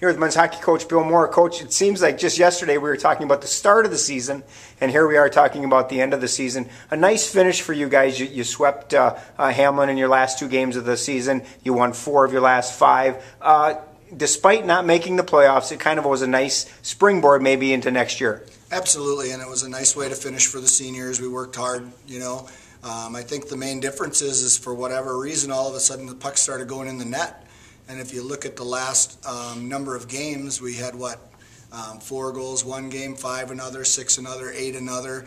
Here with men's hockey coach Bill Moore. Coach, it seems like just yesterday we were talking about the start of the season, and here we are talking about the end of the season. A nice finish for you guys. You swept Hamlin in your last 2 games of the season. You won 4 of your last 5. Despite not making the playoffs, it kind of was a nice springboard maybe into next year. Absolutely, and it was a nice way to finish for the seniors. We worked hard, I think the main difference is for whatever reason, all of a sudden the puck started going in the net. And if you look at the last number of games, we had 4 goals one game, 5 another, 6 another, 8 another.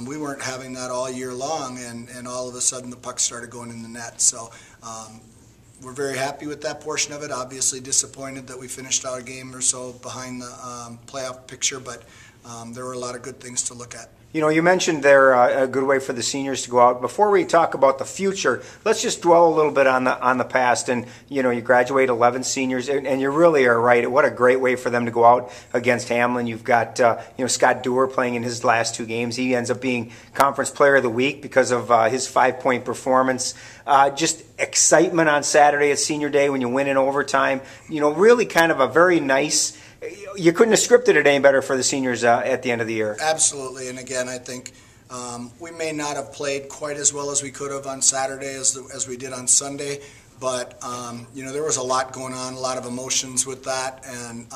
We weren't having that all year long, and all of a sudden the puck started going in the net. So we're very happy with that portion of it. Obviously disappointed that we finished out a game or so behind the playoff picture, but there were a lot of good things to look at. You mentioned there a good way for the seniors to go out. Before we talk about the future, let's just dwell a little bit on the past. And you graduate 11 seniors, and you really are right. What a great way for them to go out against Hamlin. You've got Scott Dewar playing in his last 2 games. He ends up being Conference Player of the Week because of his 5-point performance. Just excitement on Saturday at Senior Day when you win in overtime. Really kind of a very nice. You couldn't have scripted it any better for the seniors at the end of the year. Absolutely, and again, I think we may not have played quite as well as we could have on Saturday as we did on Sunday, but there was a lot going on, a lot of emotions with that, and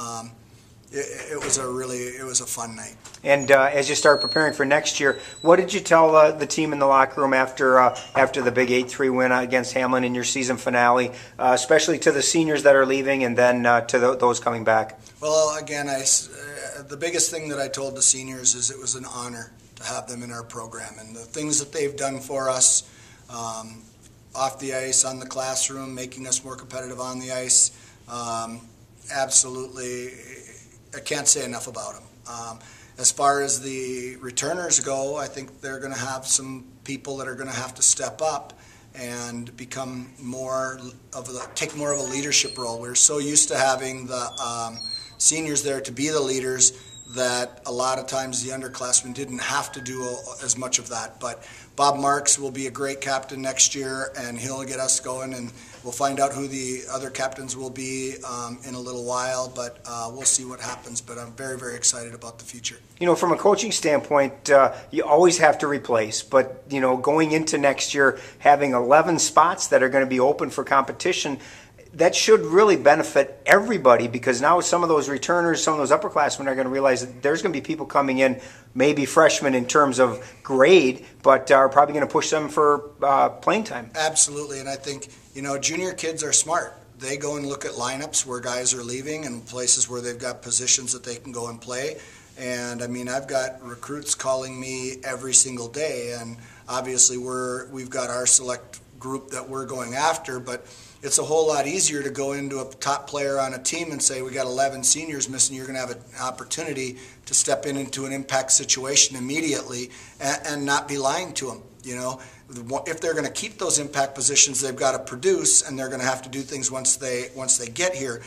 it was a fun night. And as you start preparing for next year, what did you tell the team in the locker room after the big 8-3 win against Hamlin in your season finale, especially to the seniors that are leaving and then to those coming back? Well, again, the biggest thing that I told the seniors is it was an honor to have them in our program, and the things that they've done for us off the ice, on the classroom, making us more competitive on the ice, absolutely, I can't say enough about them. As far as the returners go, I think they're going to have some people that are going to have to step up and take more of a leadership role. We're so used to having the seniors there to be the leaders that a lot of times the underclassmen didn't have to do as much of that. But Bob Marks will be a great captain next year, and he'll get us going, and we'll find out who the other captains will be in a little while, but we'll see what happens. But I'm very, very excited about the future. From a coaching standpoint, you always have to replace, but going into next year, having 11 spots that are going to be open for competition, that should really benefit everybody, because now some of those returners, some of those upperclassmen are going to realize that there's going to be people coming in, maybe freshmen in terms of grade, but are probably going to push them for playing time. Absolutely, and I think, junior kids are smart. They go and look at lineups where guys are leaving and places where they've got positions that they can go and play. And, I've got recruits calling me every single day, and obviously we've got our select group that we're going after, but it's a whole lot easier to go into a top player on a team and say, we got 11 seniors missing, you're going to have an opportunity to step into an impact situation immediately and not be lying to them. If they're going to keep those impact positions, they've got to produce, and they're going to have to do things once they get here.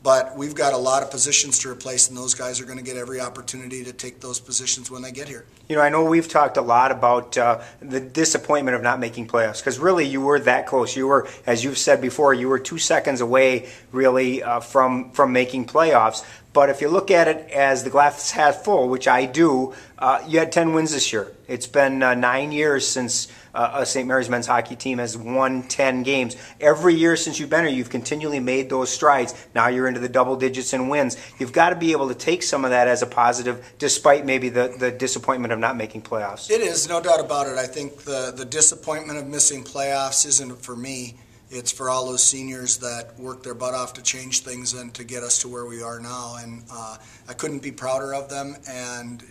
But we've got a lot of positions to replace, and those guys are going to get every opportunity to take those positions when they get here. I know we've talked a lot about the disappointment of not making playoffs, because really you were that close. You were, as you've said before, you were 2 seconds away really from making playoffs. But if you look at it as the glass half full, which I do, you had 10 wins this year. It's been 9 years since a St. Mary's men's hockey team has won 10 games. Every year since you've been here, you've continually made those strides. Now you're into the double digits in wins. You've got to be able to take some of that as a positive, despite maybe the disappointment of not making playoffs. It is, no doubt about it. I think the disappointment of missing playoffs isn't for me. It's for all those seniors that worked their butt off to change things and to get us to where we are now. And I couldn't be prouder of them. And,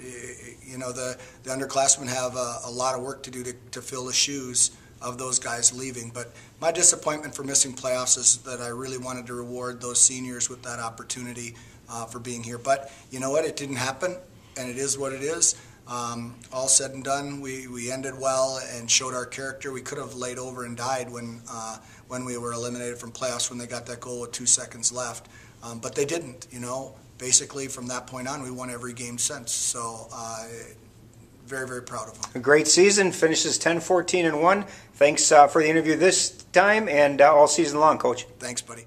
the underclassmen have a lot of work to do to fill the shoes of those guys leaving. But my disappointment for missing playoffs is that I really wanted to reward those seniors with that opportunity for being here. But you know what? It didn't happen, and it is what it is. All said and done, we ended well and showed our character. We could have laid over and died when we were eliminated from playoffs, when they got that goal with 2 seconds left. But they didn't, Basically, from that point on, we won every game since. So very, very proud of them. A great season, finishes 10-14-1. Thanks for the interview this time and all season long, Coach. Thanks, buddy.